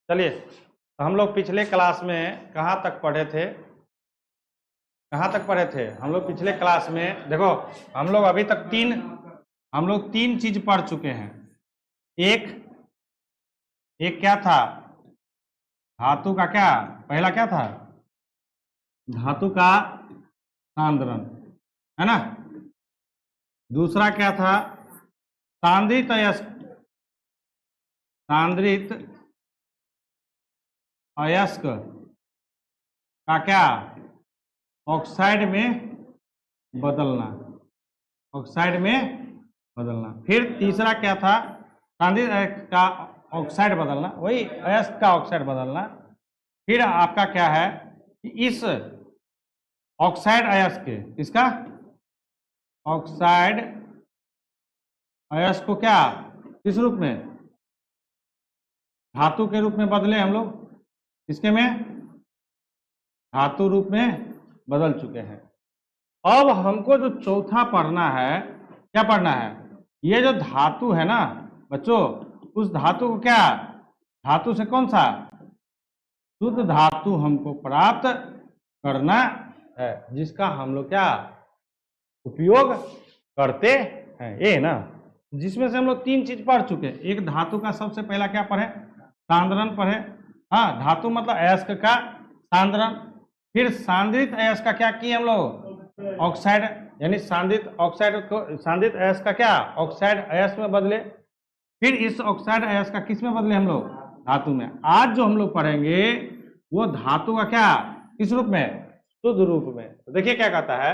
चलिए, तो हम लोग पिछले क्लास में कहाँ तक पढ़े थे? हम लोग पिछले क्लास में देखो, हम लोग अभी तक तीन चीज पढ़ चुके हैं। एक क्या था? धातु का क्या? पहला क्या था? धातु का सांद्रण, है ना। दूसरा क्या था? सांद्रित अयस्क का क्या? ऑक्साइड में बदलना। फिर तीसरा क्या था? सांद्रित अयस्क का ऑक्साइड बदलना, वही अयस्क का ऑक्साइड बदलना। फिर आपका क्या है कि इस ऑक्साइड अयस्क के, इसका ऑक्साइड अयस्क को क्या, किस रूप में? धातु के रूप में बदले हम लोग। इसके में धातु रूप में बदल चुके हैं। अब हमको जो चौथा पढ़ना है, क्या पढ़ना है? ये जो धातु है ना बच्चों, उस धातु को क्या, धातु से कौन सा शुद्ध धातु हमको प्राप्त करना है, जिसका हम लोग क्या उपयोग करते हैं, ये ना। जिसमें से हम लोग तीन चीज पढ़ चुके हैं। एक धातु का सबसे पहला क्या पढ़े? सांद्रण पढ़े। हाँ, धातु मतलब अयस्क का सांद्रण। फिर सांद्रित अयस्क का क्या किए हम लोग? ऑक्साइड, यानी सांद्रित अयस्क का क्या, ऑक्साइड अयस्क में बदले। फिर इस ऑक्साइड अयस्क का किस में बदले हम लोग? धातु में। आज जो हम लोग पढ़ेंगे वो धातु का क्या, किस रूप में? शुद्ध रूप में। तो देखिए क्या कहता है,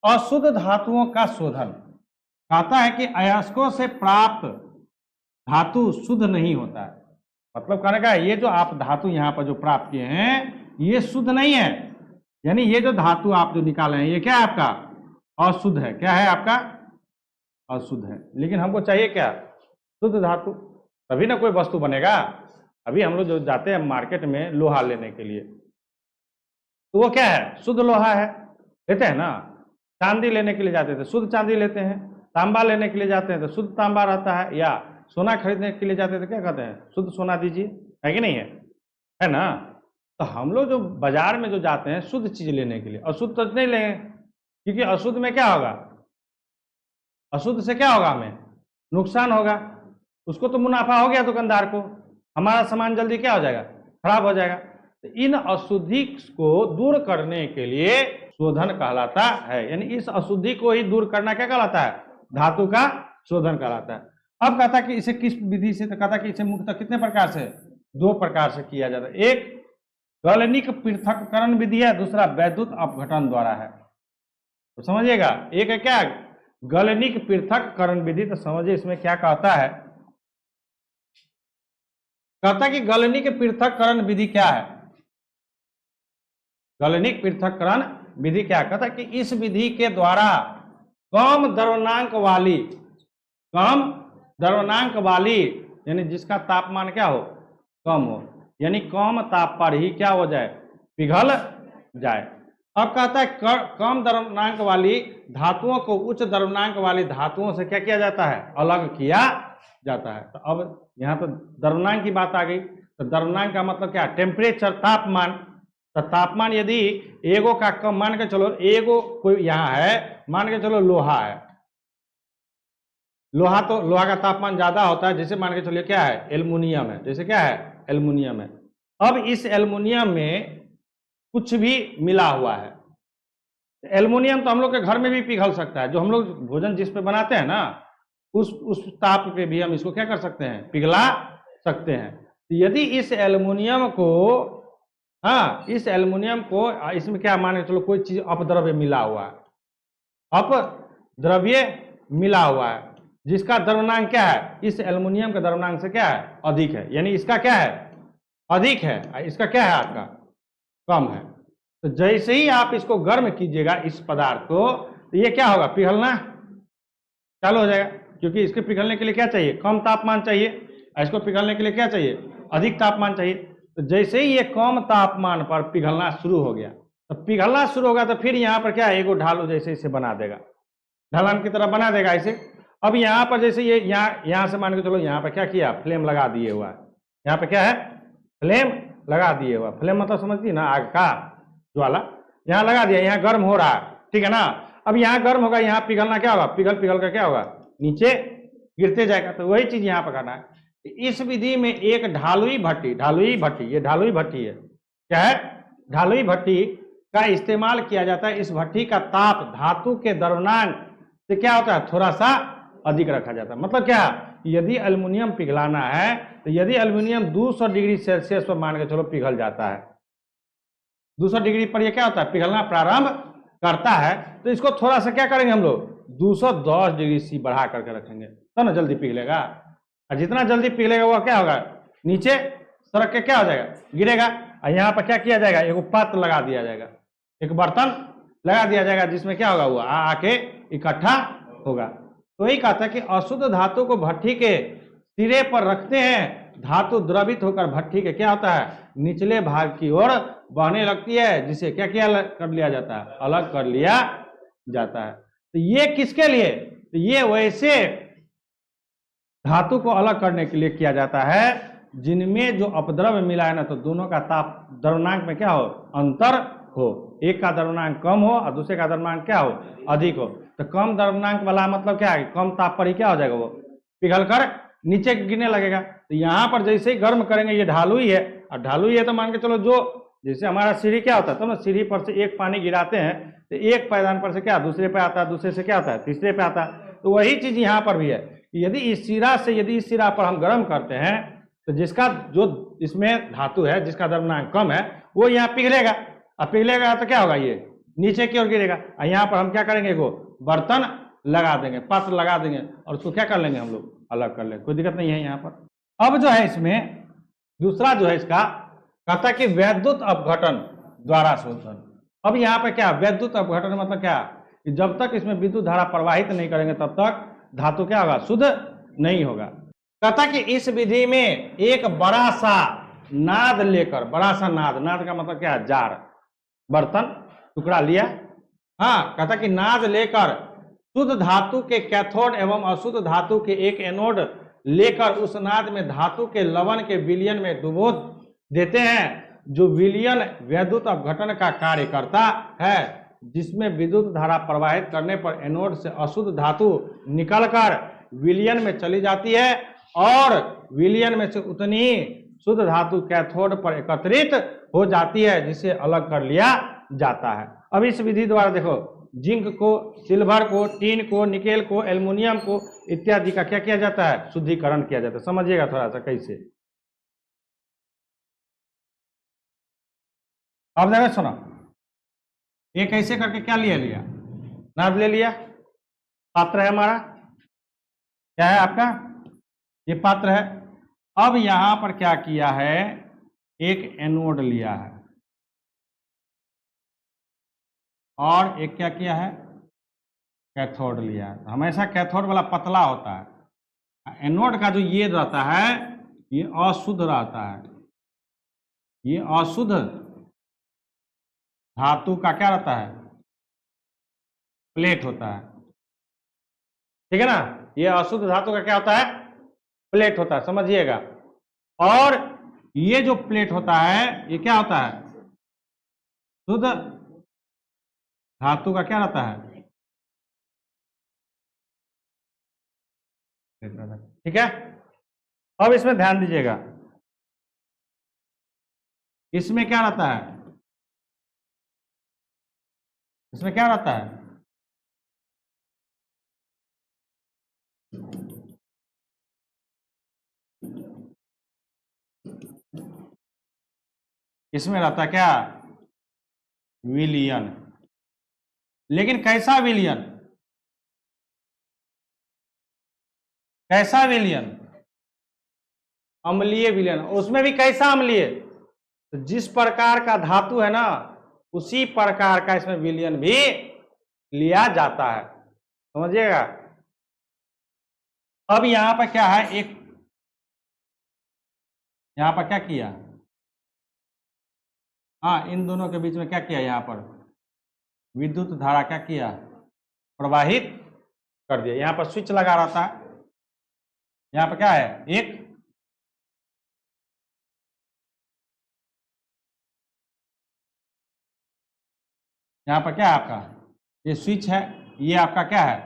अशुद्ध धातुओं का शोधन। कहता है कि अयस्कों से प्राप्त धातु शुद्ध नहीं होता है। मतलब कहने का ये जो आप धातु यहाँ पर जो प्राप्त किए हैं ये शुद्ध नहीं है, यानी ये जो धातु आप जो निकाले हैं ये क्या है आपका? अशुद्ध है। क्या है आपका? अशुद्ध है। लेकिन हमको चाहिए क्या? शुद्ध धातु, तभी ना कोई वस्तु बनेगा। अभी हम लोग जो जाते हैं मार्केट में लोहा लेने के लिए, तो वो क्या है? शुद्ध लोहा है, लेते हैं ना। चांदी लेने के लिए जाते थे, शुद्ध चांदी लेते हैं। तांबा लेने के लिए जाते हैं तो शुद्ध तांबा रहता है। या सोना खरीदने के लिए जाते थे, क्या कहते हैं? शुद्ध सोना दीजिए, है कि नहीं है ना। तो हम लोग जो बाजार में जो जाते हैं शुद्ध चीज लेने के लिए, अशुद्ध तो नहीं लेंगे, क्योंकि अशुद्ध में क्या होगा? अशुद्ध से क्या होगा? हमें नुकसान होगा। उसको तो मुनाफा हो गया दुकानदार को, हमारा सामान जल्दी क्या हो जाएगा? खराब हो जाएगा। तो इन अशुद्धि को दूर करने के लिए शोधन कहलाता है, यानी इस अशुद्धि को ही दूर करना क्या कहलाता है? धातु का शोधन कहलाता है। अब कहता कि इसे किस विधि से? तो कहता कि इसे मुख्यतः कितने प्रकार से? दो प्रकार से किया जाता है। एक गलनिक पृथक्करण विधि है, दूसरा वैद्युत अपघटन द्वारा है। तो समझिएगा, एक है क्या? गलनिक पृथक्करण विधि। तो समझिए इसमें क्या कहता है। कहता कि गलनिक पृथक्करण विधि क्या है? गलनिक पृथक्करण विधि क्या? कहता कि इस विधि के द्वारा कम द्रव्यनांक वाली, यानी जिसका तापमान क्या हो? कम हो, यानी कम ताप पर ही क्या हो जाए? पिघल जाए। अब कहता है कम द्रव्यनांक वाली धातुओं को उच्च द्रव्यनांक वाली धातुओं से क्या किया जाता है? अलग किया जाता है। तो अब यहाँ पर द्रव्यनांक की बात आ गई। तो द्रव्यनांक का मतलब क्या? टेम्परेचर, तापमान। तो तापमान यदि एगो का कम, मान के चलो एगो कोई यहाँ है, मान के चलो लोहा है। लोहा तो लोहा का तापमान ज्यादा होता है। जैसे मान के चलिए क्या है? एल्युमिनियम है। जैसे क्या है? एल्युमिनियम है। अब इस एल्युमिनियम में कुछ भी मिला हुआ है। एल्युमिनियम तो हम लोग के घर में भी पिघल सकता है। जो हम लोग भोजन जिस पे बनाते हैं ना, उस ताप पे भी हम इसको क्या कर सकते हैं? पिघला सकते हैं। तो यदि इस एल्युमिनियम को इसमें क्या, मान के चलो कोई चीज अपद्रव्य मिला हुआ है, अपद्रव्य मिला हुआ है, जिसका द्रव्यनांक क्या है? इस एल्युमिनियम के द्रव्यनांक से क्या है? अधिक है, यानी इसका क्या है? अधिक है, इसका क्या है? आपका कम है। तो जैसे ही आप इसको गर्म कीजिएगा इस पदार्थ को, तो ये क्या होगा? पिघलना चालू हो जाएगा। क्योंकि इसके पिघलने के लिए क्या चाहिए? कम तापमान चाहिए। इसको पिघलने के लिए क्या चाहिए? अधिक तापमान चाहिए। तो जैसे ही ये कम तापमान पर पिघलना शुरू हो गया, तो पिघलना शुरू होगा तो फिर यहाँ पर क्या है? एगो ढालू जैसे इसे बना देगा, ढलान की तरह बना देगा इसे। अब यहाँ पर जैसे ये यहाँ से मान के चलो यहाँ पर क्या किया? फ्लेम लगा दिए हुआ है। यहाँ पे क्या है? फ्लेम लगा दिए हुआ, फ्लेम मतलब समझती ना, आग का ज्वाला, यहाँ लगा दिया, यहाँ गर्म हो रहा है, ठीक है ना। अब यहाँ गर्म होगा, यहाँ पिघलना क्या होगा, पिघल पिघल कर क्या होगा, नीचे गिरते जाएगा। तो वही चीज यहाँ पर करना है। इस विधि में एक ढालुई भट्टी, ढालुई भट्टी, ये ढालुई भट्टी है, क्या है, ढालुई भट्टी का इस्तेमाल किया जाता है। इस भट्टी का ताप धातु के द्रव्यमान से क्या होता है, थोड़ा सा अधिक रखा जाता है। मतलब क्या, यदि एल्युमिनियम पिघलाना है तो यदि एल्युमिनियम 200 डिग्री सेल्सियस पर मान के चलो पिघल जाता है, 200 डिग्री पर ये क्या होता है, पिघलना प्रारंभ करता है, तो इसको थोड़ा सा क्या करेंगे हम लोग, 210 डिग्री सी बढ़ा करके रखेंगे, तो ना जल्दी पिघलेगा। और जितना जल्दी पिघलेगा वो क्या होगा, नीचे सड़क के क्या हो जाएगा, गिरेगा। और यहाँ पर क्या किया जाएगा, एक पात्र लगा दिया जाएगा, एक बर्तन लगा दिया जाएगा, जिसमें क्या होगा, वो आके इकट्ठा होगा। तो यही कहता है कि अशुद्ध धातु को भट्टी के सिरे पर रखते हैं, धातु द्रवित होकर भट्टी के क्या होता है, निचले भाग की ओर बहने लगती है, जिसे क्या किया कर लिया जाता है, अलग कर लिया जाता है। तो ये किसके लिए, तो ये वैसे धातु को अलग करने के लिए किया जाता है जिनमें जो अपद्रव्य मिला है ना, तो दोनों का ताप द्रव्यमान में क्या हो, अंतर हो, एक का द्रव्यमान कम हो और दूसरे का द्रव्यमान क्या हो, अधिक हो। तो कम द्रव्यमान वाला मतलब क्या है, कम ताप पर ही क्या हो जाएगा, वो पिघल कर नीचे गिरने लगेगा। तो यहाँ पर जैसे ही गर्म करेंगे, ये ढालुई है, और ढालुई है तो मान के चलो, जो जैसे हमारा सीढ़ी क्या होता है, तो ना सीढ़ी पर से एक पानी गिराते हैं तो एक पायदान पर से क्या दूसरे पे आता है, दूसरे से क्या आता है, तीसरे पे आता है। तो वही चीज यहाँ पर भी है, यदि इस सिरा से यदि इस सिरा पर हम गर्म करते हैं तो जिसका जो इसमें धातु है, जिसका द्रव्यमान कम है, वो यहाँ पिघलेगा, और पिघलेगा तो क्या होगा, ये नीचे की ओर गिरेगा। और यहाँ पर हम क्या करेंगे, वो बर्तन लगा देंगे, पात्र लगा देंगे, और उसको क्या कर लेंगे हम लोग, अलग कर लेंगे, कोई दिक्कत नहीं है यहाँ पर। अब जो है इसमें दूसरा जो है इसका कहता है कि वैद्युत अपघटन द्वारा शोधन। अब यहाँ पे क्या, वैद्युत अपघटन मतलब क्या, कि जब तक इसमें विद्युत धारा प्रवाहित नहीं करेंगे तब तक धातु क्या होगा, शुद्ध नहीं होगा। कहता कि इस विधि में एक बड़ा सा नाद लेकर, बड़ा सा नाद, नाद का मतलब क्या है, जार, बर्तन टुकड़ा लिया, हाँ, कहता कि नाद लेकर शुद्ध धातु के कैथोड एवं अशुद्ध धातु के एक एनोड लेकर उस नाद में धातु के लवण के विलयन में डुबो देते हैं, जो विलयन वैद्युत अपघटन का कार्य करता है, जिसमें विद्युत धारा प्रवाहित करने पर एनोड से अशुद्ध धातु निकलकर विलयन में चली जाती है और विलयन में से उतनी ही शुद्ध धातु कैथोड पर एकत्रित हो जाती है, जिसे अलग कर लिया जाता है। अब इस विधि द्वारा देखो, जिंक को, सिल्वर को, टीन को, निकेल को, एल्युमिनियम को इत्यादि का क्या किया जाता है, शुद्धिकरण किया जाता है। समझिएगा थोड़ा सा कैसे। अब देखो सुनो, ये कैसे करके क्या लिया, नाद ले लिया, पात्र है हमारा, क्या है आपका, ये पात्र है। अब यहां पर क्या किया है, एक एनोड लिया है और एक क्या किया है, कैथोड लिया है। हमेशा कैथोड वाला पतला होता है, एनोड का जो ये रहता है ये अशुद्ध रहता है, ये अशुद्ध धातु का क्या रहता है, प्लेट होता है, ठीक है ना, ये अशुद्ध धातु का क्या होता है, प्लेट होता है, समझिएगा। और ये जो प्लेट होता है ये क्या होता है, शुद्ध धातु का क्या रहता है, ठीक है। अब इसमें ध्यान दीजिएगा, इसमें क्या रहता है, इसमें क्या रहता है, इसमें रहता क्या, विलयन। लेकिन कैसा विलयन, कैसा विलयन, अम्लीय विलयन। उसमें भी कैसा अम्लीय, तो जिस प्रकार का धातु है ना उसी प्रकार का इसमें विलयन भी लिया जाता है, समझिएगा। अब यहां पर क्या है, एक यहां पर क्या किया, हाँ, इन दोनों के बीच में क्या किया, यहां पर विद्युत धारा क्या किया, प्रवाहित कर दिया। यहां पर स्विच लगा रहता है, यहां पर क्या है, एक यहाँ पर क्या है आपका, ये स्विच है, ये आपका क्या है,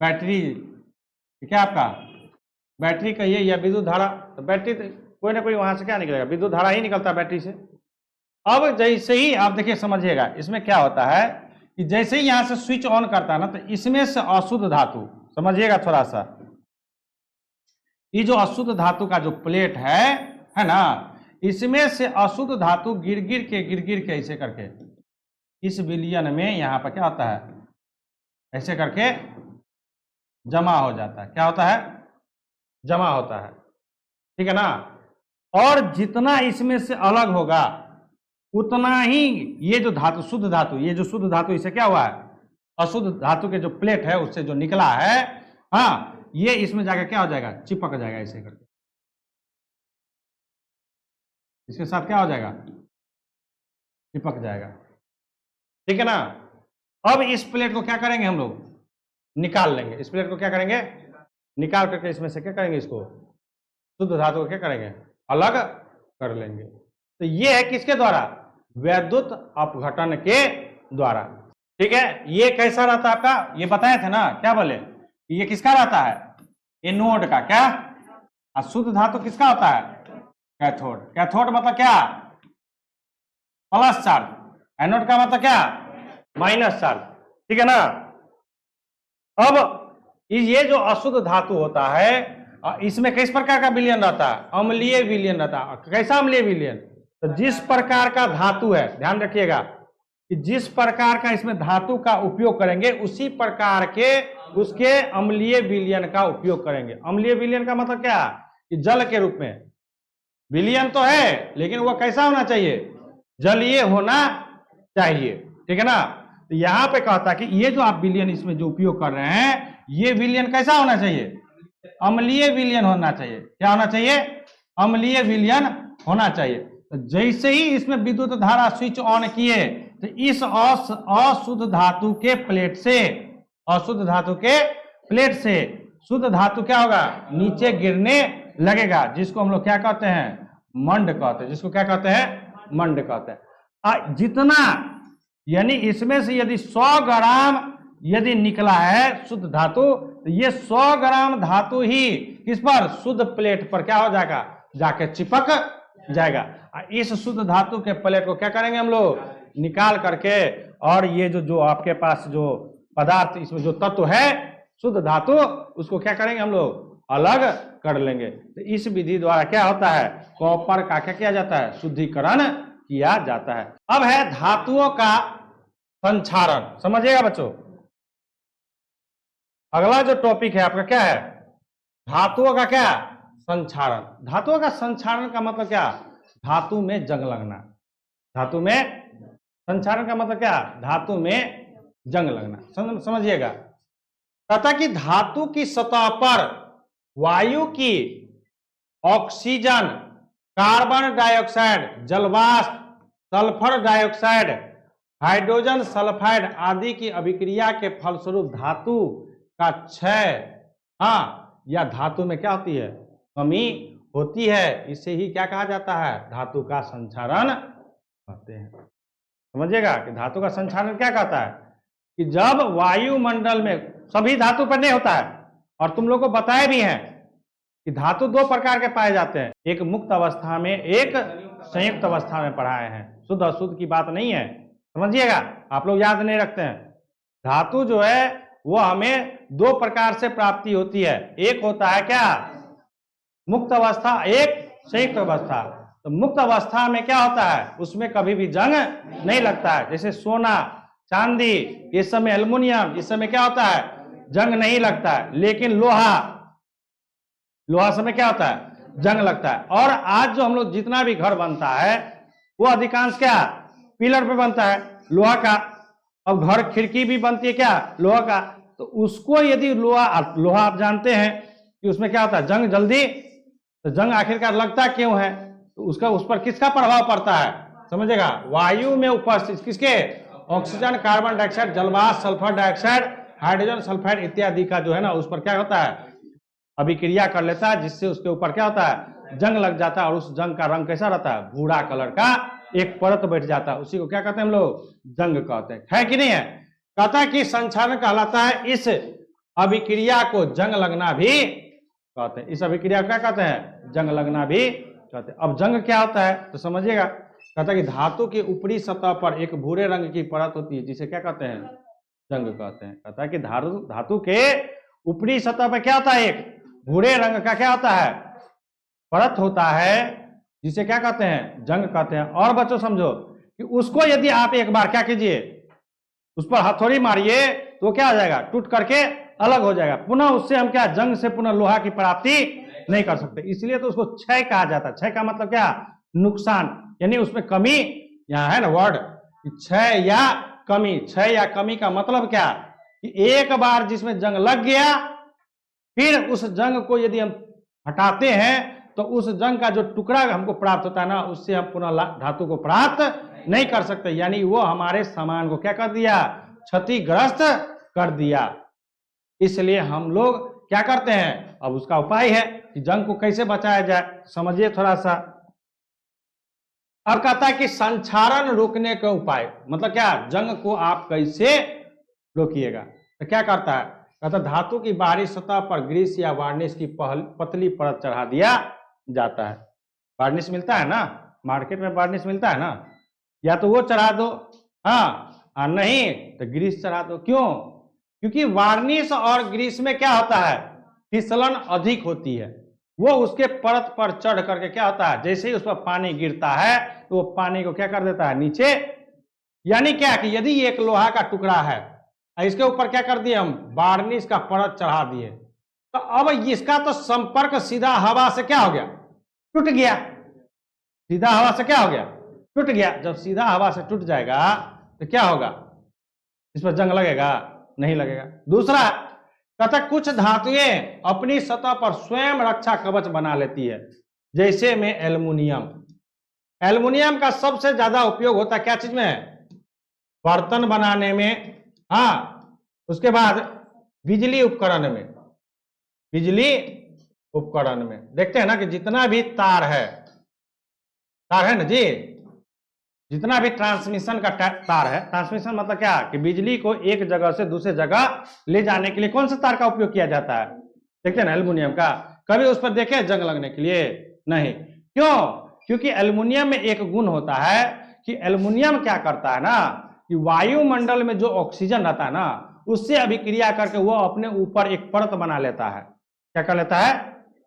बैटरी, क्या आपका बैटरी कहिए या विद्युत धारा, तो बैटरी कोई ना कोई वहां से क्या निकलेगा, विद्युत धारा ही निकलता है बैटरी से। अब जैसे ही आप देखिए समझिएगा, इसमें क्या होता है कि जैसे ही यहां से स्विच ऑन करता है ना, तो इसमें से अशुद्ध धातु, समझिएगा थोड़ा सा, ये जो अशुद्ध धातु का जो प्लेट है ना, इसमें से अशुद्ध धातु गिर गिर के ऐसे करके इस विलयन में यहां पर क्या होता है, ऐसे करके जमा हो जाता है। क्या होता है, जमा होता है, ठीक है ना। और जितना इसमें से अलग होगा उतना ही ये जो धातु, शुद्ध धातु, ये जो शुद्ध धातु इसे क्या हुआ है, अशुद्ध धातु के जो प्लेट है उससे जो निकला है, हाँ, ये इसमें जाकर क्या हो जाएगा, चिपक जाएगा ऐसे करके, इसके साथ क्या हो जाएगा, चिपक जाएगा, ठीक है ना। अब इस प्लेट को क्या करेंगे हम लोग, निकाल लेंगे। इस प्लेट को क्या करेंगे, निकाल करके इसमें से क्या करेंगे, इसको शुद्ध धातु को क्या करेंगे, अलग कर लेंगे। तो ये है किसके द्वारा, वैद्युत अपघटन के द्वारा, ठीक है। ये कैसा रहता है आपका, ये बताए थे ना, क्या बोले, ये किसका रहता है, एनोड का, क्या, और शुद्ध धातु किसका होता है, कैथोड। कैथोड मतलब क्या, प्लस चार्ज, एनोड का मतलब क्या, माइनस चार्ज, ठीक है ना। अब ये जो अशुद्ध धातु होता है, इसमें किस प्रकार का विलयन रहता है, अम्लीय विलयन रहता है। कैसा अम्लीय विलयन, तो जिस प्रकार का धातु है, ध्यान रखिएगा कि जिस प्रकार का इसमें धातु का उपयोग करेंगे उसी प्रकार के उसके अम्लीय विलयन का उपयोग करेंगे। अम्लीय विलयन का मतलब क्या, कि जल के रूप में विलयन तो है, लेकिन वह कैसा होना चाहिए, जलीय होना चाहिए, ठीक है ना। तो यहां पे कहता है कि ये जो आप विलयन इसमें जो उपयोग कर रहे हैं, ये विलयन कैसा होना चाहिए, अम्लीय विलयन होना चाहिए। क्या होना चाहिए, अम्लीय विलयन होना चाहिए। तो जैसे ही इसमें विद्युत धारा स्विच ऑन किए, तो इस अशुद्ध धातु के प्लेट से, अशुद्ध धातु के प्लेट से शुद्ध धातु क्या होगा, नीचे गिरने लगेगा, जिसको हम लोग क्या कहते हैं, मंड कहते हैं, जिसको क्या कहते हैं, मंड कहते हैं। जितना, यानी इसमें से यदि 100 ग्राम यदि निकला है शुद्ध धातु, तो ये 100 ग्राम धातु ही किस पर, शुद्ध प्लेट पर क्या हो जाएगा, जाके चिपक जाएगा। इस शुद्ध धातु के प्लेट को क्या करेंगे हम लोग, निकाल करके, और ये जो आपके पास जो पदार्थ, इसमें जो तत्व है शुद्ध धातु, उसको क्या करेंगे हम लोग, अलग कर लेंगे। तो इस विधि द्वारा क्या होता है, कॉपर का क्या किया जाता है, शुद्धिकरण किया जाता है। अब है धातुओं का संक्षारण, समझिएगा बच्चों। अगला जो टॉपिक है आपका क्या है, धातुओं का क्या, संक्षारण। धातुओं का संक्षारण का मतलब क्या, धातु में जंग लगना। धातु में संक्षारण का मतलब क्या, धातु में जंग लगना। समझिएगा, कहता कि धातु की सतह पर वायु की ऑक्सीजन, कार्बन डाइऑक्साइड, जलवाष्प, सल्फर डाइऑक्साइड, हाइड्रोजन सल्फाइड आदि की अभिक्रिया के फलस्वरूप धातु का क्षय, हाँ, या धातु में क्या होती है, कमी होती है। इसे ही क्या कहा जाता है, धातु का संक्षारण कहते हैं। समझिएगा कि धातु का संक्षारण क्या कहता है, कि जब वायुमंडल में, सभी धातु पर नहीं होता है, और तुम लोग को बताए भी हैं कि धातु 2 प्रकार के पाए जाते हैं, एक मुक्त अवस्था में, एक संयुक्त अवस्था में पढ़ाए हैं। शुद्ध अशुद्ध की बात नहीं है, समझिएगा, आप लोग याद नहीं रखते हैं। धातु जो है वो हमें 2 प्रकार से प्राप्ति होती है, एक होता है क्या, मुक्त अवस्था, एक संयुक्त अवस्था। तो मुक्त अवस्था में क्या होता है, उसमें कभी भी जंग नहीं लगता है। जैसे सोना, चांदी, इस समय एल्युमिनियम, इस समय क्या होता है, जंग नहीं लगता है। लेकिन लोहा समय क्या होता है, जंग लगता है। और आज जो हम लोग जितना भी घर बनता है वो अधिकांश क्या, पिलर पे बनता है लोहा का। अब घर खिड़की भी बनती है क्या, लोहा का। तो उसको यदि लोहा आप जानते हैं कि उसमें क्या होता है, जंग जल्दी, तो जंग आखिरकार लगता क्यों है, तो उसका उस पर किसका प्रभाव पड़ता है, समझेगा, वायु में उपस्थित किसके, ऑक्सीजन, कार्बन डाइऑक्साइड, जलवाष्प, सल्फर डाइऑक्साइड, हाइड्रोजन सल्फाइड इत्यादि का जो है ना, उस पर क्या होता है, अभिक्रिया कर लेता है, जिससे उसके ऊपर क्या होता है, जंग लग जाता है। और उस जंग का रंग कैसा रहता है, भूरा कलर का एक परत बैठ जाता है, उसी को क्या कहते हैं हम लोग? जंग कहते हैं। है कि नहीं है? कहता है कि संक्षारण कहलाता है इस अभिक्रिया को जंग लगना भी कहते हैं। इस अभिक्रिया को क्या कहते हैं? जंग लगना भी कहते हैं। अब जंग क्या होता है तो समझिएगा। कहता है कि धातु की ऊपरी सतह पर एक भूरे रंग की परत होती है, जिसे क्या कहते हैं? जंग कहते हैं। कहता है कि धातु के ऊपरी सतह पर क्या होता है? एक भूरे रंग का क्या होता है? परत होता है, जिसे क्या कहते हैं? जंग कहते हैं। और बच्चों समझो कि उसको यदि आप एक बार क्या कीजिए, उस पर हथौड़ी मारिए तो क्या हो जाएगा? टूट करके अलग हो जाएगा। पुनः उससे हम क्या जंग से पुनः लोहा की प्राप्ति नहीं कर सकते, इसलिए तो उसको क्षय कहा जाता है। क्षय का मतलब क्या? नुकसान, यानी उसमें कमी। यहां है ना वर्ड क्षय या कमी। क्षय या कमी का मतलब क्या? कि एक बार जिसमें जंग लग गया, फिर उस जंग को यदि हम हटाते हैं तो उस जंग का जो टुकड़ा हमको प्राप्त होता है ना, उससे हम पुनः धातु को प्राप्त नहीं कर सकते, यानी वो हमारे सामान को क्या कर दिया? क्षतिग्रस्त कर दिया। इसलिए हम लोग क्या करते हैं? अब उसका उपाय है कि जंग को कैसे बचाया जाए, समझिए थोड़ा सा। अब कहता है कि संक्षारण रोकने का उपाय, मतलब क्या? जंग को आप कैसे रोकिएगा? तो क्या करता है? कहता धातु की बाहरी सतह पर ग्रीस या वार्निश की पतली परत चढ़ा दिया जाता है। वार्निश मिलता है ना मार्केट में, वार्निश मिलता है ना, या तो वो चढ़ा दो, हाँ, और नहीं तो ग्रीस चढ़ा दो। क्यों? क्योंकि वार्निश और ग्रीस में क्या होता है? फिसलन अधिक होती है। वो उसके परत पर चढ़ करके क्या होता है? जैसे ही उस पर पानी गिरता है तो वो पानी को क्या कर देता है? नीचे। यानी क्या कि यदि एक लोहा का टुकड़ा है, इसके ऊपर क्या कर दिए हम? वार्निश का परत चढ़ा दिए, तो अब इसका तो संपर्क सीधा हवा से क्या हो गया? टूट गया। सीधा हवा से क्या हो गया? टूट गया। जब सीधा हवा से टूट जाएगा तो क्या होगा? इस पर जंग लगेगा? नहीं लगेगा। दूसरा कहता कुछ धातुएं अपनी सतह पर स्वयं रक्षा कवच बना लेती है, जैसे में एल्युमिनियम। एल्युमिनियम का सबसे ज्यादा उपयोग होता है क्या चीज में? बर्तन बनाने में, हाँ, उसके बाद बिजली उपकरण में। बिजली उपकरण में देखते हैं ना कि जितना भी तार है ना जी, जितना भी ट्रांसमिशन का तार है, ट्रांसमिशन मतलब क्या? कि बिजली को एक जगह से दूसरे जगह ले जाने के लिए कौन सा तार का उपयोग किया जाता है? देखते हैं ना एल्युमिनियम का। कभी उस पर देखे जंग लगने के लिए? नहीं। क्यों? क्योंकि एल्युमिनियम में एक गुण होता है कि एल्युमिनियम क्या करता है ना, कि वायुमंडल में जो ऑक्सीजन रहता है ना, उससे अभिक्रिया करके वो अपने ऊपर एक परत बना लेता है। क्या कर लेता है?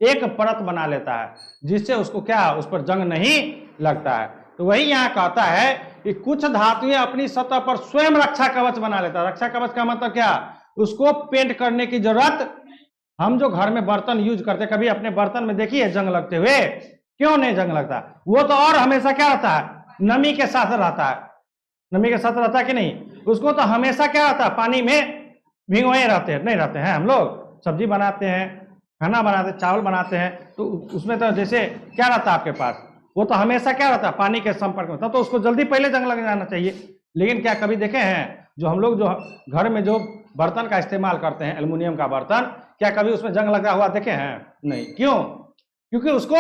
एक परत बना लेता है, जिससे उसको क्या? उस पर जंग नहीं लगता है। तो वही यहाँ कहता है कि कुछ धातुएं अपनी सतह पर स्वयं रक्षा कवच बना लेता है। रक्षा कवच का मतलब क्या? उसको पेंट करने की जरूरत। हम जो घर में बर्तन यूज करते, कभी अपने बर्तन में देखिए जंग लगते हुए? क्यों नहीं जंग लगता? वो तो और हमेशा क्या रहता है? नमी के साथ रहता है। नमी के साथ रहता है कि नहीं? उसको तो हमेशा क्या रहता है? पानी में भिगोए रहते हैं, नहीं रहते हैं? हम लोग सब्जी बनाते हैं, खाना बनाते हैं, चावल बनाते हैं, तो उसमें तो जैसे क्या रहता है आपके पास? वो तो हमेशा क्या रहता है? पानी के संपर्क में, तब तो उसको जल्दी पहले जंग लग जाना चाहिए। लेकिन क्या कभी देखे हैं जो हम लोग जो घर में जो बर्तन का इस्तेमाल करते हैं, एल्युमिनियम का बर्तन, क्या कभी उसमें जंग लगा हुआ देखे हैं? नहीं। क्यों? क्योंकि उसको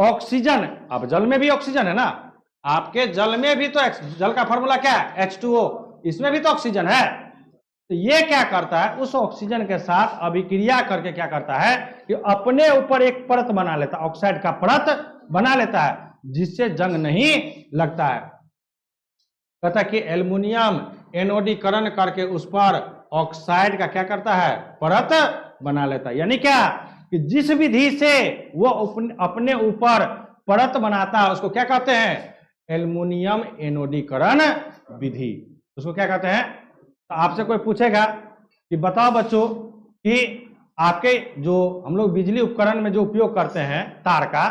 ऑक्सीजन, अब जल में भी ऑक्सीजन है ना, आपके जल में भी तो जल का फॉर्मूला क्या है? H2O, इसमें भी तो ऑक्सीजन है। तो ये क्या करता है? उस ऑक्सीजन के साथ अभिक्रिया करके क्या करता है कि अपने ऊपर एक परत बना लेता है, ऑक्साइड का परत बना लेता है, जिससे जंग नहीं लगता है। कहता कि एल्युमिनियम एनोडीकरण करके उस पर ऑक्साइड का क्या करता है? परत बना लेता है। यानी क्या कि जिस विधि से वो अपने ऊपर परत बनाता है उसको क्या कहते हैं? एल्युमिनियम एनोडीकरण विधि। उसको क्या कहते हैं? तो आपसे कोई पूछेगा कि बताओ बच्चों कि आपके जो हम लोग बिजली उपकरण में जो उपयोग करते हैं तार का,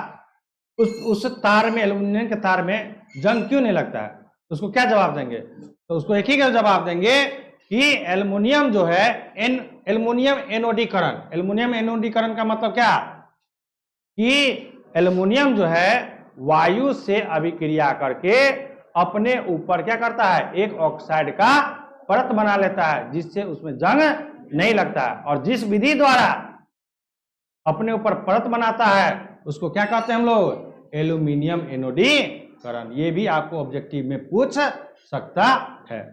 उस तार में, एल्युमिनियम के तार में जंग क्यों नहीं लगता है? तो उसको क्या जवाब देंगे? तो उसको एक ही का जवाब देंगे कि एल्युमिनियम जो है एल्युमिनियम एनोडीकरण। एल्युमिनियम एनोडीकरण का मतलब क्या? कि एल्युमिनियम जो है वायु से अभिक्रिया करके अपने ऊपर क्या करता है? एक ऑक्साइड का परत बना लेता है, जिससे उसमें जंग नहीं लगता है। और जिस विधि द्वारा अपने ऊपर परत बनाता है उसको क्या कहते हैं हम लोग? एल्युमिनियम एनोडीकरण जस्तीकरण, ये भी आपको ऑब्जेक्टिव में पूछ सकता है।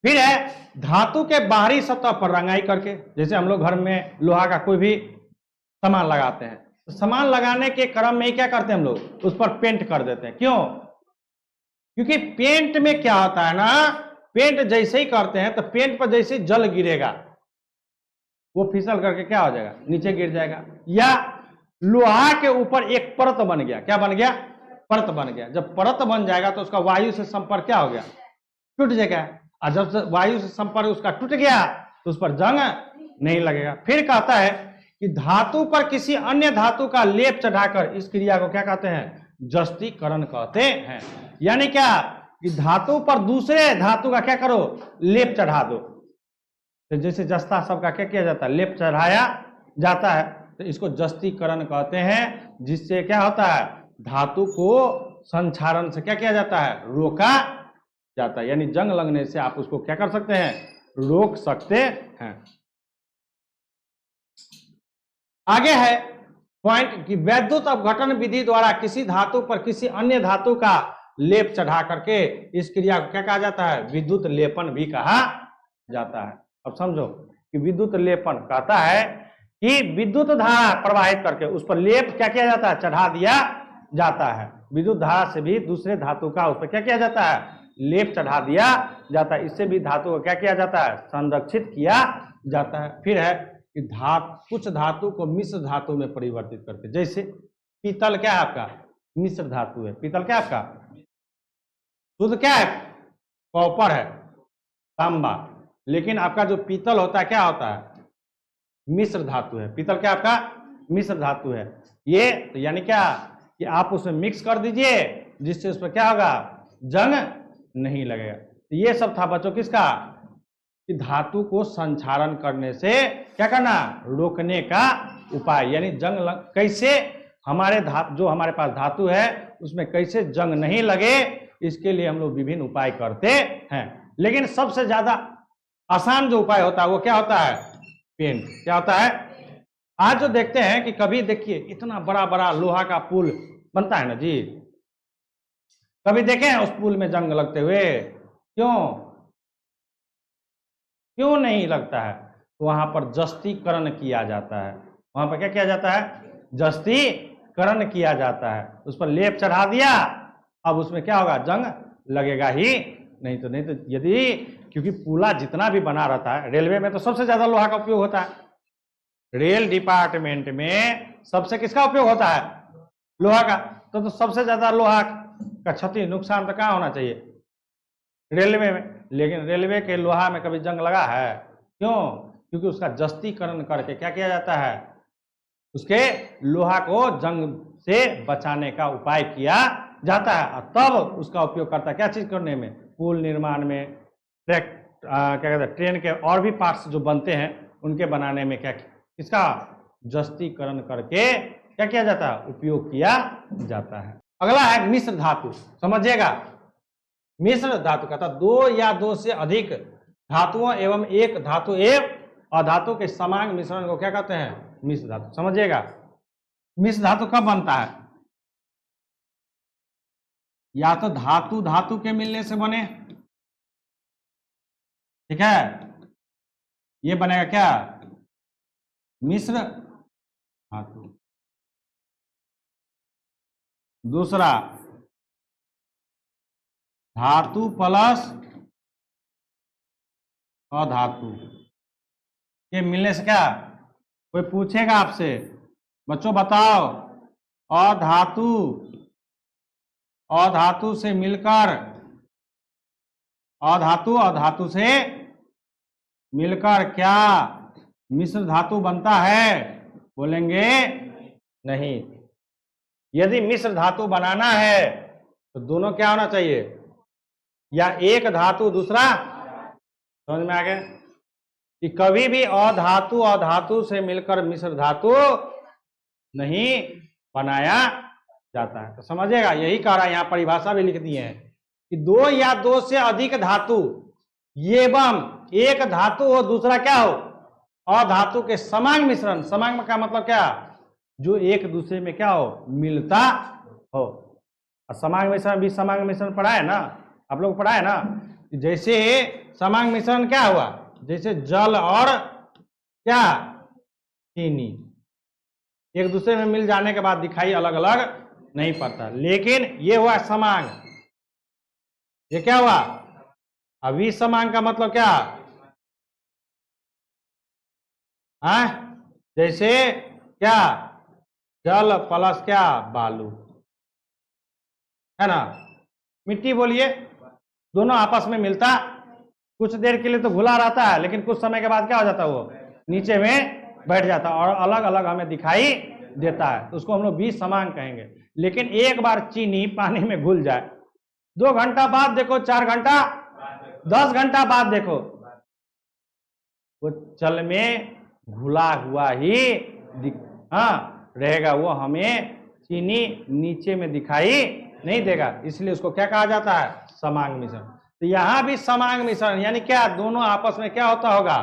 फिर है धातु के बाहरी सतह पर रंगाई करके, जैसे हम लोग घर में लोहा का कोई भी सामान लगाते हैं, तो सामान लगाने के क्रम में क्या करते हैं हम लोग, उस पर पेंट कर देते हैं। क्यों? क्योंकि पेंट में क्या होता है ना, पेंट जैसे ही करते हैं तो पेंट पर जैसे ही जल गिरेगा वो फिसल करके क्या हो जाएगा, नीचे गिर जाएगा। या लोहा के ऊपर एक परत बन गया, क्या बन गया, परत बन गया। जब परत बन जाएगा तो उसका वायु से संपर्क क्या हो गया, टूट जाएगा। और जब वायु से संपर्क उसका टूट गया तो उस पर जंग नहीं लगेगा। फिर कहता है कि धातु पर किसी अन्य धातु का लेप चढ़ाकर इस क्रिया को क्या कहते हैं, जस्तीकरण कहते हैं। यानी क्या कि धातु पर दूसरे धातु का क्या करो, लेप चढ़ा दो। तो जैसे जस्ता सबका क्या किया जाता है, लेप चढ़ाया जाता है, तो इसको जस्तीकरण कहते हैं। जिससे क्या होता है, धातु को संक्षारण से क्या किया जाता है, रोका जाता है। यानी जंग लगने से आप उसको क्या कर सकते हैं, रोक सकते हैं। आगे है पॉइंट कि वैद्युत अपघटन विधि द्वारा किसी धातु पर किसी अन्य धातु का लेप चढ़ा करके इस क्रिया को क्या कहा जाता है, विद्युत लेपन भी कहा जाता है। अब समझो कि विद्युत लेपन कहता है कि विद्युत धारा प्रवाहित करके उस पर लेप क्या किया जाता है, चढ़ा दिया जाता है। विद्युत धारा से भी दूसरे धातु का उस पर क्या किया जाता है, लेप चढ़ा दिया जाता है। इससे भी धातु को क्या किया जाता है, संरक्षित किया जाता है। फिर है कि कुछ धातु को मिश्र धातु में परिवर्तित करके, जैसे पीतल क्या है आपका, मिश्र धातु है। पीतल क्या है आपका, शुद्ध क्या है, कॉपर है, तांबा। लेकिन आपका जो पीतल होता है क्या होता है, मिश्र धातु है। पीतल क्या आपका, मिश्र धातु है। ये तो यानी क्या कि आप उसमें मिक्स कर दीजिए जिससे उस पर क्या होगा, जंग नहीं लगेगा। तो ये सब था बच्चों किसका, कि धातु को संक्षारण करने से क्या करना, रोकने का उपाय। यानी जंग कैसे हमारे जो हमारे पास धातु है उसमें कैसे जंग नहीं लगे, इसके लिए हम लोग विभिन्न उपाय करते हैं। लेकिन सबसे ज्यादा आसान जो उपाय होता है वो क्या होता है, पेंट। क्या होता है, आज जो देखते हैं कि कभी देखिए इतना बड़ा बड़ा लोहा का पुल बनता है ना जी, कभी देखे हैं उस पुल में जंग लगते हुए? क्यों नहीं लगता है? तो वहां पर जस्तीकरण किया जाता है। वहां पर क्या किया जाता है, जस्तीकरण किया जाता है। उस पर लेप चढ़ा दिया, अब उसमें क्या होगा, जंग लगेगा ही नहीं। तो यदि क्योंकि पुला जितना भी बना रहता है, रेलवे में तो सबसे ज्यादा लोहा का उपयोग होता है। रेल डिपार्टमेंट में सबसे किसका उपयोग होता है, लोहा का। तो सबसे ज्यादा लोहा का क्षति नुकसान तो कहाँ होना चाहिए, रेलवे में। लेकिन रेलवे के लोहा में कभी जंग लगा है? क्यों? क्योंकि उसका जस्तीकरण करके क्या किया जाता है, उसके लोहा को जंग से बचाने का उपाय किया जाता है। और तब उसका उपयोग करता है क्या चीज करने में, पुल निर्माण में, क्या कहते हैं, ट्रेन के और भी पार्ट्स जो बनते हैं उनके बनाने में क्या इसका जस्तीकरण करके क्या किया जाता है, उपयोग किया जाता है। अगला है मिश्र धातु, समझिएगा। मिश्र धातु का था दो या दो से अधिक धातुओं एवं एक धातु एवं अधातु के समान मिश्रण को क्या कहते हैं, मिश्र धातु। समझिएगा, मिश्र धातु कब बनता है, या तो धातु धातु के मिलने से बने, ठीक है, ये बनेगा क्या, मिश्र धातु। दूसरा धातु प्लस अधातु के मिलने से क्या, कोई पूछेगा आपसे, बच्चों बताओ, अधातु से मिलकर, अधातु से मिलकर क्या मिश्र धातु बनता है? बोलेंगे नहीं। यदि मिश्र धातु बनाना है तो दोनों क्या होना चाहिए, या एक धातु दूसरा, समझ में आ गया, कि कभी भी अधातु से मिलकर मिश्र धातु नहीं बनाया जाता है। तो समझिएगा, यही कह रहा है, यहां परिभाषा भी लिख दिए हैं कि दो या दो से अधिक धातु एवं एक धातु हो दूसरा क्या हो, अधातु के समान मिश्रण। समान का मतलब क्या, जो एक दूसरे में क्या हो, मिलता हो। समांग मिश्रण भी समांग मिश्रण पढ़ा है ना, आप लोग पढ़ा है ना। जैसे समांग मिश्रण क्या हुआ, जैसे जल और क्या चीनी एक दूसरे में मिल जाने के बाद दिखाई अलग अलग नहीं पड़ता, लेकिन ये हुआ समांग। ये क्या हुआ, अभी समांग का मतलब क्या, जैसे क्या जल प्लस क्या बालू, है ना। मिट्टी बोलिए, दोनों आपस में मिलता, कुछ देर के लिए तो घुला रहता है, लेकिन कुछ समय के बाद क्या हो जाता है, वो नीचे में बैठ जाता है और अलग अलग हमें दिखाई देता है, तो उसको हम लोग बीज समांग कहेंगे। लेकिन एक बार चीनी पानी में घुल जाए, 2 घंटा बाद देखो, 4 घंटा, 10 घंटा बाद देखो, वो जल में घुला हुआ ही रहेगा, वो हमें चीनी नीचे में दिखाई नहीं देगा, इसलिए उसको क्या कहा जाता है, समांग मिश्रण। तो यहां भी समांग मिश्रण यानी क्या, दोनों आपस में क्या होता होगा,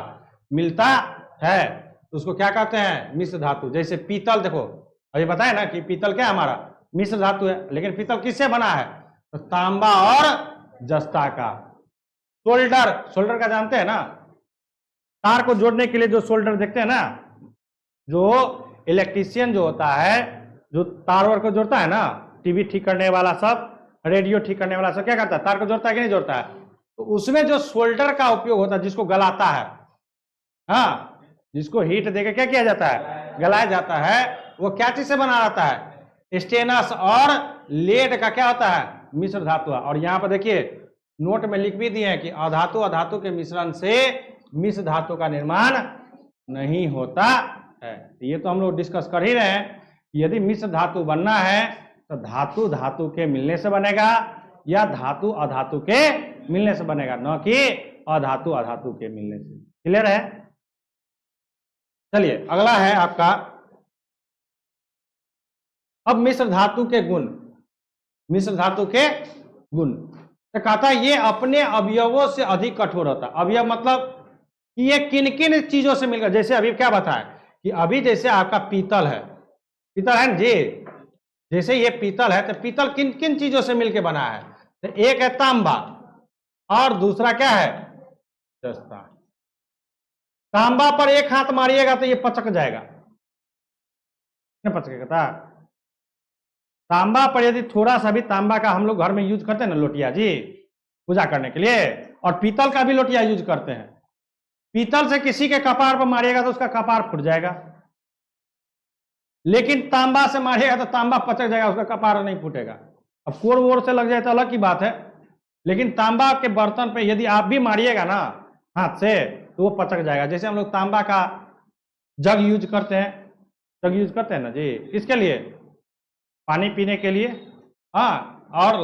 मिलता है, तो उसको क्या कहते हैं, मिश्र धातु। जैसे पीतल, देखो अभी बताया ना कि पीतल क्या हमारा मिश्र धातु है, लेकिन पीतल किससे बना है, तो तांबा और जस्ता का। सोल्डर, सोल्डर का जानते हैं ना, तार को जोड़ने के लिए जो सोल्डर देखते हैं ना, जो इलेक्ट्रीशियन जो होता है, जो तार वार को जोड़ता है ना, टीवी ठीक करने वाला सब, रेडियो ठीक करने वाला सब क्या करता है, तार को जोड़ता है कि नहीं जोड़ता है, तो उसमें जो सोल्डर का उपयोग होता है, जिसको गलाता है, हाँ, जिसको हीट देकर क्या किया जाता है, गलाया जाता है, वो क्या चीज से बना रहता है, स्टेनस और लेड का क्या होता है, मिश्र धातु। और यहाँ पर देखिए नोट में लिख भी दिए हैं कि अधातु अधातु के मिश्रण से मिश्र धातु का निर्माण नहीं होता है। ये तो हम लोग डिस्कस कर ही रहे हैं, यदि मिश्र धातु बनना है तो धातु धातु के मिलने से बनेगा या धातु अधातु के मिलने से बनेगा, न कि अधातु अधातु के मिलने से। क्लियर है। चलिए अगला है आपका, अब मिश्र धातु के गुण, मिश्र धातु के गुण तो कहता है ये अपने अवयवों से अधिक कठोर होता है। अवयव मतलब कि ये किन किन चीजों से मिलकर, जैसे अभी क्या बताया कि अभी जैसे आपका पीतल है, पीतल है जी, जैसे ये पीतल है तो पीतल किन किन चीजों से मिलकर बना है, तो एक है तांबा और दूसरा क्या है, जस्ता। तांबा पर एक हाथ मारिएगा तो ये पचक जाएगा, नहीं पचकेगा था। तांबा पर यदि थोड़ा सा भी तांबा का हम लोग घर में यूज करते हैं ना लोटिया जी, पूजा करने के लिए, और पीतल का भी लोटिया यूज करते हैं, पीतल से किसी के कपार पर मारिएगा तो उसका कपार फूट जाएगा, लेकिन तांबा से मारिएगा तो तांबा पचक जाएगा, उसका कपार नहीं फूटेगा। अब कोर वोर से लग जाए तो अलग की बात है, लेकिन तांबा के बर्तन पे यदि आप भी मारिएगा ना हाथ से तो वो पचक जाएगा। जैसे हम लोग तांबा का जग यूज करते हैं, जग यूज करते हैं ना जी, किसके लिए, पानी पीने के लिए, हाँ, और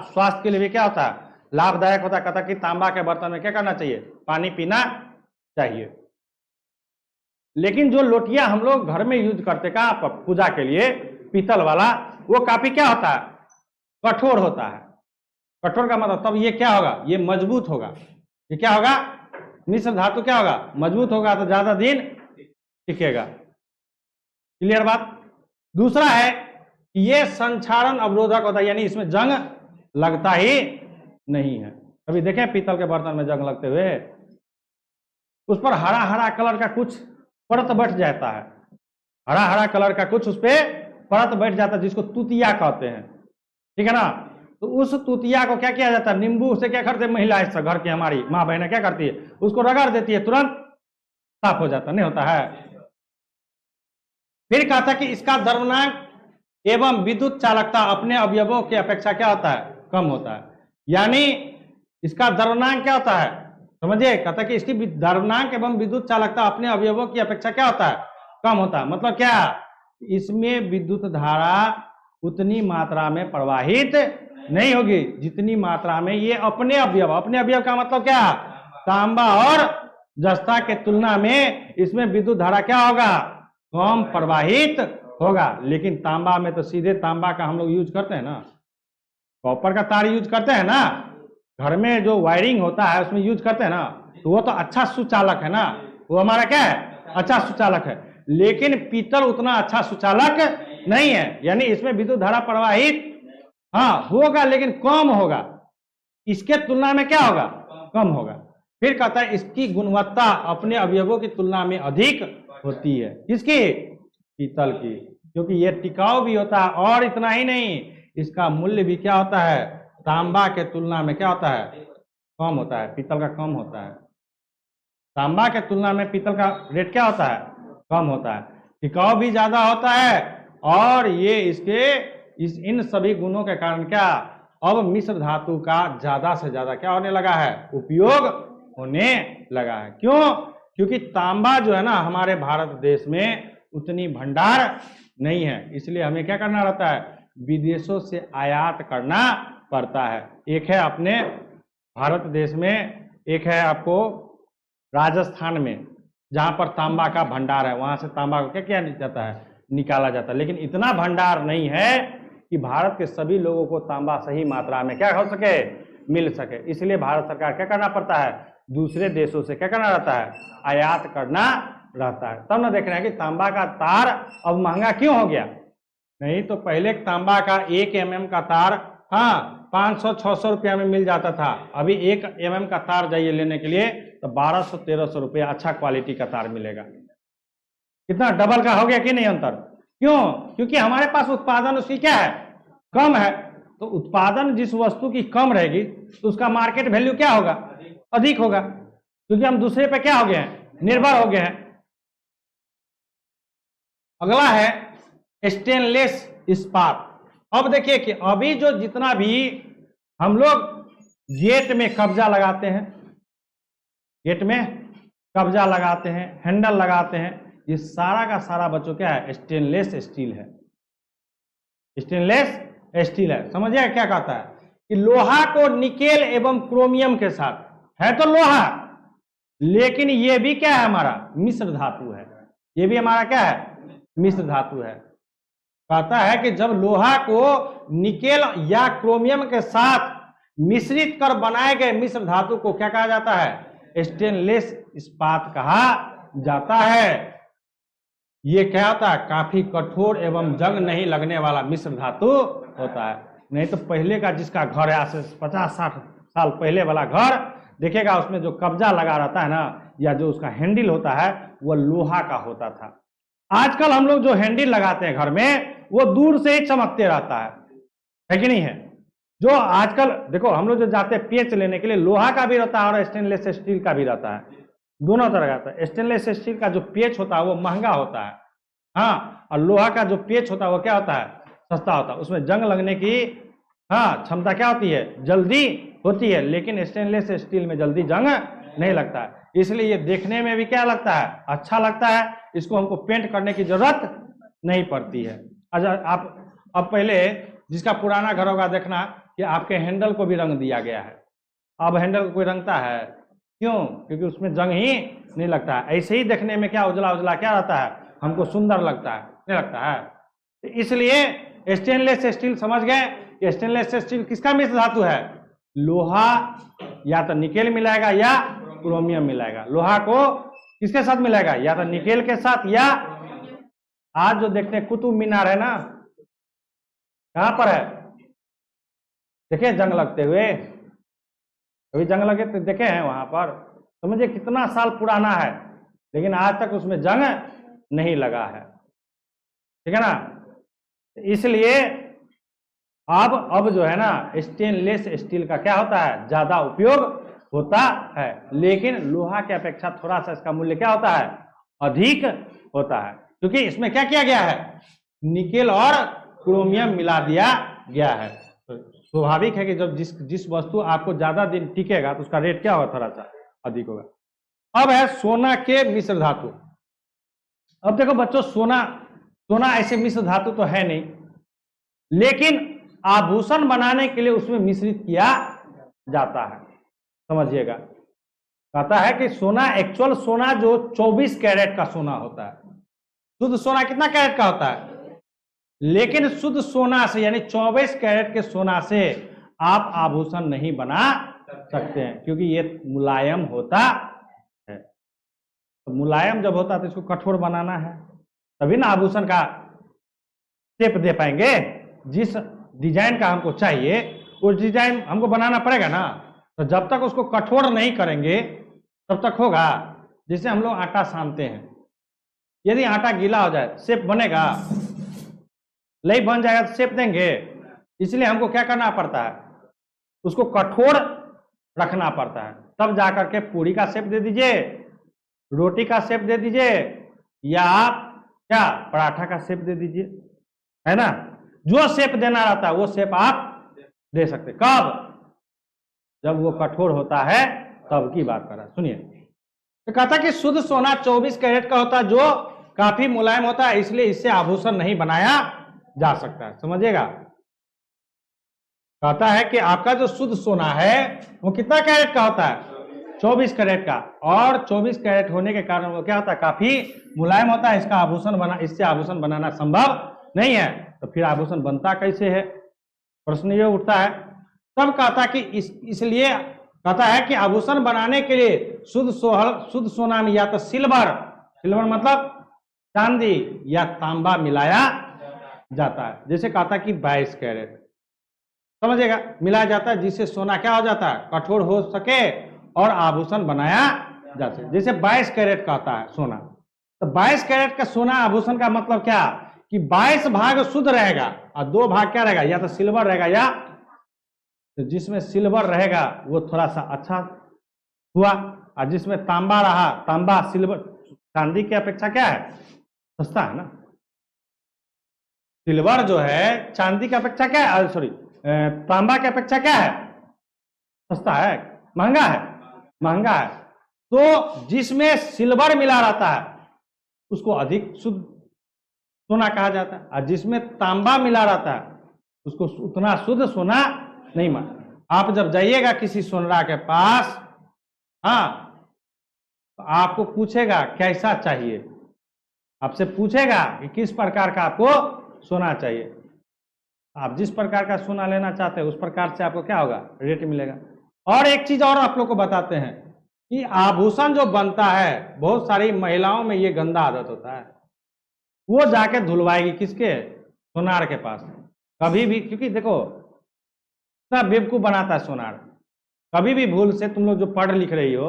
स्वास्थ्य के लिए भी क्या होता है, लाभदायक होता है। कहता कि तांबा के बर्तन में क्या करना चाहिए, पानी पीना चाहिए। लेकिन जो लोटिया हम लोग घर में यूज करते का पूजा के लिए, पीतल वाला, वो काफी क्या होता है, कठोर होता है। कठोर का मतलब तब ये क्या होगा, ये मजबूत होगा, ये क्या होगा, मिश्र धातु क्या होगा, मजबूत होगा, तो ज्यादा दिन टिकेगा। क्लियर बात। दूसरा है ये संक्षारण अवरोधक होता है, यानी इसमें जंग लगता ही नहीं है। अभी देखें पीतल के बर्तन में जंग लगते हुए, उस पर हरा हरा कलर का कुछ परत बैठ जाता है, हरा हरा कलर का कुछ उस पर परत बैठ जाता है, जिसको तुतिया कहते हैं, ठीक है ना। तो उस तुतिया को क्या किया जाता है, नींबू से क्या करते हैं महिला, इस घर की हमारी माँ बहनें क्या करती है, उसको रगड़ देती है, तुरंत साफ हो जाता, नहीं होता है। फिर कहा था कि इसका द्रव्यनांक एवं विद्युत चालकता अपने अवयवों की अपेक्षा क्या होता है, कम होता है। यानी इसका द्रव्यनांक क्या होता है, समझिए, कहता कि इसकी द्रव्यनांक एवं विद्युत चालकता अपने अवयवों की अपेक्षा क्या होता है, कम होता है। मतलब क्या, इसमें विद्युत धारा उतनी मात्रा में प्रवाहित नहीं होगी जितनी मात्रा में ये अपने अवयव, अपने अवयव का मतलब क्या, तांबा और जस्ता के तुलना में इसमें विद्युत धारा क्या होगा, कम प्रवाहित होगा। लेकिन तांबा में तो सीधे तांबा का हम लोग यूज करते हैं ना, कॉपर का तार यूज करते हैं ना, घर में जो वायरिंग होता है उसमें यूज करते हैं ना, तो वो तो अच्छा सुचालक है ना, वो हमारा क्या है, अच्छा सुचालक है। लेकिन पीतल उतना अच्छा सुचालक नहीं है, यानी इसमें विद्युत धारा प्रवाहित हाँ होगा लेकिन कम होगा, इसके तुलना में क्या होगा, कम होगा। फिर कहता है इसकी गुणवत्ता अपने अवयवों की तुलना में अधिक होती है। किसकी, पीतल की, क्योंकि ये टिकाऊ भी होता है और इतना ही नहीं, इसका मूल्य भी क्या होता है, तांबा के तुलना में क्या होता है, कम होता है, पीतल का कम होता है। तांबा के तुलना में पीतल का रेट क्या होता है, कम होता है, टिकाऊ भी ज्यादा होता है और ये इसके इन सभी गुणों के कारण क्या, अब मिश्र धातु का ज्यादा से ज्यादा क्या होने लगा है, उपयोग होने लगा है। क्यों, क्योंकि तांबा जो है ना हमारे भारत देश में उतनी भंडार नहीं है, इसलिए हमें क्या करना रहता है, विदेशों से आयात करना पड़ता है। एक है अपने भारत देश में, एक है आपको राजस्थान में जहां पर तांबा का भंडार है, वहां से तांबा को क्या किया जाता है, निकाला जाता है, लेकिन इतना भंडार नहीं है कि भारत के सभी लोगों को तांबा सही मात्रा में क्या हो सके, मिल सके। इसलिए भारत सरकार क्या करना पड़ता है, दूसरे देशों से क्या करना रहता है, आयात करना रहता है। तब ना देख रहे हैं कि तांबा का तार अब महंगा क्यों हो गया। नहीं तो पहले तांबा का 1 mm का तार हाँ 500-600 रुपया में मिल जाता था, अभी 1 mm का तार जाइए लेने के लिए तो 1200-1300 रुपया अच्छा क्वालिटी का तार मिलेगा। कितना डबल का हो गया कि नहीं अंतर। क्यों, क्योंकि हमारे पास उत्पादन उसकी क्या है, कम है। तो उत्पादन जिस वस्तु की कम रहेगी तो उसका मार्केट वैल्यू क्या होगा, अधिक होगा, क्योंकि हम दूसरे पे क्या हो गए हैं, निर्भर हो गए हैं। अगला है स्टेनलेस इस्पात। अब देखिए कि अभी जो जितना भी हम लोग गेट में कब्जा लगाते हैं, गेट में कब्जा लगाते हैं, हैंडल लगाते हैं, ये सारा का सारा बच्चों क्या है, स्टेनलेस स्टील है, स्टेनलेस स्टील है। समझिए क्या कहता है कि लोहा को निकेल एवं क्रोमियम के साथ, है तो लोहा लेकिन ये भी क्या है, हमारा मिश्र धातु है, ये भी हमारा क्या है, मिश्र धातु है। कहता है कि जब लोहा को निकेल या क्रोमियम के साथ मिश्रित कर बनाए गए मिश्र धातु को क्या कहा जाता है, स्टेनलेस इस्पात कहा जाता है। ये क्या होता है, काफी कठोर एवं जंग नहीं लगने वाला मिश्र धातु होता है। नहीं तो पहले का जिसका घर है, आज से 50-60 साल पहले वाला घर देखेगा, उसमें जो कब्जा लगा रहता है ना, या जो उसका हैंडल होता है वो लोहा का होता था। आजकल हम लोग जो हैंडल लगाते हैं घर में वो दूर से ही चमकते रहता है कि नहीं है। जो आजकल देखो हम लोग जो जाते हैं पेच लेने के लिए, लोहा का भी रहता है और स्टेनलेस स्टील का भी रहता है, दोनों तरह का रहता है। स्टेनलेस स्टील का जो पेच होता है वो महंगा होता है, हाँ, और लोहा का जो पेच होता है वो क्या होता है, सस्ता होता है। उसमें जंग लगने की हाँ क्षमता क्या होती है, जल्दी होती है, लेकिन स्टेनलेस स्टील में जल्दी जंग नहीं लगता है। इसलिए ये देखने में भी क्या लगता है, अच्छा लगता है, इसको हमको पेंट करने की जरूरत नहीं पड़ती है। अच्छा, आप अब पहले जिसका पुराना घर होगा देखना कि आपके हैंडल को भी रंग दिया गया है, अब हैंडल को कोई रंगता है, क्यों, क्योंकि उसमें जंग ही नहीं लगता है। ऐसे ही देखने में क्या उजला उजला क्या रहता है, हमको सुंदर लगता है, नहीं लगता है। तो इसलिए स्टेनलेस स्टील समझ गए, स्टेनलेस स्टील किसका मिश्र धातु है, लोहा या तो निकेल मिलाएगा या क्रोमियम मिलाएगा। लोहा को किसके साथ मिलाएगा, या तो निकेल के साथ, या आज जो देखते हैं कुतुब मीनार है ना, कहां पर है, देखिए जंग लगते हुए, कभी जंग लगे तो देखे हैं वहां पर, समझिए कितना साल पुराना है, लेकिन आज तक उसमें जंग नहीं लगा है, ठीक है ना। इसलिए अब जो है ना स्टेनलेस स्टील का क्या होता है, ज्यादा उपयोग होता है, लेकिन लोहा की अपेक्षा थोड़ा सा इसका मूल्य क्या होता है, अधिक होता है, क्योंकि इसमें क्या किया गया है, निकेल और क्रोमियम मिला दिया गया है। तो स्वाभाविक है कि जब जिस वस्तु आपको ज्यादा दिन टिकेगा तो उसका रेट क्या होगा, थोड़ा सा अधिक होगा। अब है सोना के मिश्र धातु। अब देखो बच्चों, सोना ऐसे मिश्र धातु तो है नहीं, लेकिन आभूषण बनाने के लिए उसमें मिश्रित किया जाता है, समझिएगा। कहता है कि सोना, एक्चुअल सोना जो 24 कैरेट का सोना होता है, शुद्ध सोना कितना कैरेट का होता है, लेकिन शुद्ध सोना से यानी 24 कैरेट के सोना से आप आभूषण नहीं बना सकते हैं, क्योंकि ये मुलायम होता है। तो मुलायम जब होता है तो इसको कठोर बनाना है, तभी ना आभूषण का शेप दे पाएंगे। डिजाइन का हमको चाहिए, उस डिजाइन हमको बनाना पड़ेगा ना। तो जब तक उसको कठोर नहीं करेंगे तब तक होगा। जैसे हम लोग आटा सानते हैं, यदि आटा गीला हो जाए शेप बनेगा? नहीं बन जाएगा तो शेप देंगे? इसलिए हमको क्या करना पड़ता है, उसको कठोर रखना पड़ता है, तब जाकर के पूरी का शेप दे दीजिए, रोटी का शेप दे दीजिए, या आप क्या पराठा का शेप दे दीजिए, है ना। जो शेप देना रहता है वो शेप आप दे सकते। कब? जब वो कठोर होता है तब की बात कर रहा है। सुनिए, तो कहता कि शुद्ध सोना 24 कैरेट का होता है, जो काफी मुलायम होता है, इसलिए इससे आभूषण नहीं बनाया जा सकता है। समझिएगा, कहता है कि आपका जो शुद्ध सोना है वो कितना कैरेट का होता है? 24 कैरेट का। और 24 कैरेट होने के कारण वो क्या होता है, काफी मुलायम होता है। इसका आभूषण इससे आभूषण बनाना संभव नहीं है। तो फिर आभूषण बनता कैसे है, प्रश्न ये उठता है। तब कहता कि इसलिए कहता है कि आभूषण बनाने के लिए शुद्ध सोना में या तो सिल्वर मतलब चांदी या तांबा मिलाया जाता है। जैसे कहता कि 22 कैरेट, समझिएगा, मिलाया जाता है, जिससे सोना क्या हो जाता है, कठोर हो सके और आभूषण बनाया जा सके। जैसे 22 कैरेट का होता है सोना, तो 22 कैरेट का सोना आभूषण का मतलब क्या कि 22 भाग शुद्ध रहेगा और 2 भाग क्या रहेगा, या तो सिल्वर रहेगा, या तो जिसमें सिल्वर रहेगा वो थोड़ा सा अच्छा हुआ, और जिसमें तांबा रहा, तांबा सिल्वर चांदी की अपेक्षा क्या है, सस्ता है ना। सिल्वर जो है चांदी की अपेक्षा क्या है, सॉरी तांबा की अपेक्षा क्या है, सस्ता है, महंगा है, महंगा है। तो जिसमें सिल्वर मिला रहता है उसको अधिक शुद्ध सोना कहा जाता है, और जिसमें तांबा मिला रहता है उसको उतना शुद्ध सोना नहीं माना। आप जब जाइएगा किसी सोनरा के पास, हाँ, तो आपको पूछेगा कैसा चाहिए, आपसे पूछेगा कि किस प्रकार का आपको सोना चाहिए। आप जिस प्रकार का सोना लेना चाहते हैं उस प्रकार से आपको क्या होगा, रेट मिलेगा। और एक चीज और आप लोग को बताते हैं कि आभूषण जो बनता है, बहुत सारी महिलाओं में ये गंदा आदत होता है, वो जाके धुलवाएगी किसके, सोनार के पास कभी भी। क्योंकि देखो इतना बेवकूफ बनाता है सोनार, कभी भी भूल से तुम लोग जो पढ़ लिख रही हो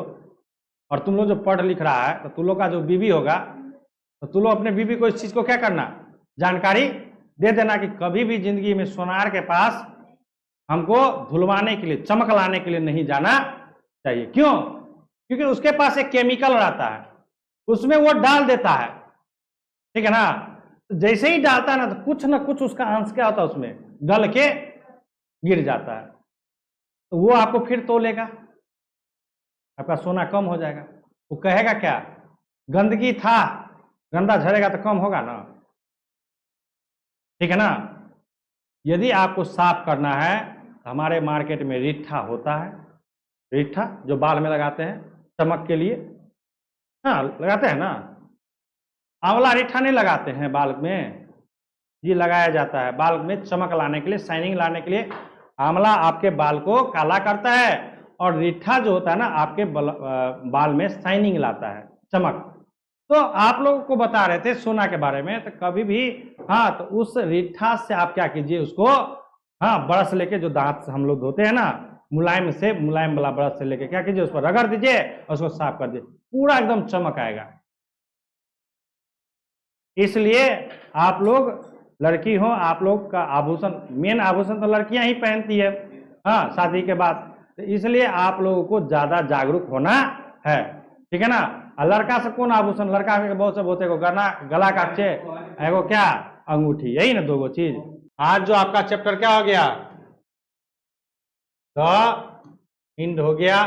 और तुम लोग जो पढ़ लिख रहा है, तो तुम लोग का जो बीवी होगा, तो तुम लोग अपने बीवी को इस चीज को क्या करना, जानकारी दे देना कि कभी भी जिंदगी में सोनार के पास हमको धुलवाने के लिए, चमक लाने के लिए नहीं जाना चाहिए। क्यों? क्योंकि उसके पास एक केमिकल रहता है, उसमें वो डाल देता है, ठीक है ना। तो जैसे ही डालता है ना, तो कुछ उसका अंश क्या होता है, उसमें गल के गिर जाता है, तो वो आपको फिर तोलेगा, आपका सोना कम हो जाएगा। वो कहेगा क्या, गंदगी था, गंदा झड़ेगा तो कम होगा ना, ठीक है ना। यदि आपको साफ करना है तो हमारे मार्केट में रिट्ठा होता है, रिट्ठा जो बाल में लगाते हैं चमक के लिए, हाँ लगाते हैं ना। आंवला रिट्ठा नहीं लगाते हैं बाल में, ये लगाया जाता है बाल में चमक लाने के लिए, शाइनिंग लाने के लिए। आंवला आपके बाल को काला करता है और रिट्ठा जो होता है ना आपके बाल में शाइनिंग लाता है, चमक। तो आप लोगों को बता रहे थे सोना के बारे में, तो कभी भी हाँ, तो उस रिट्ठा से आप क्या कीजिए, उसको हाँ ब्रश लेके, जो दांत हम लोग धोते हैं ना, मुलायम वाला ब्रश से लेके क्या कीजिए, उस पर रगड़ दीजिए और उसको साफ कर दीजिए, पूरा एकदम चमक आएगा। इसलिए आप लोग लड़की हो, आप लोग का आभूषण, मेन आभूषण तो लड़कियां ही पहनती है हाँ शादी के बाद, तो इसलिए आप लोगों को ज्यादा जागरूक होना है, ठीक है ना। और लड़का से कौन आभूषण, लड़का के बहुत से बोते को गला काटे, एगो क्या अंगूठी, यही ना 2 चीज। आज जो आपका चैप्टर क्या हो गया, द इंड हो गया।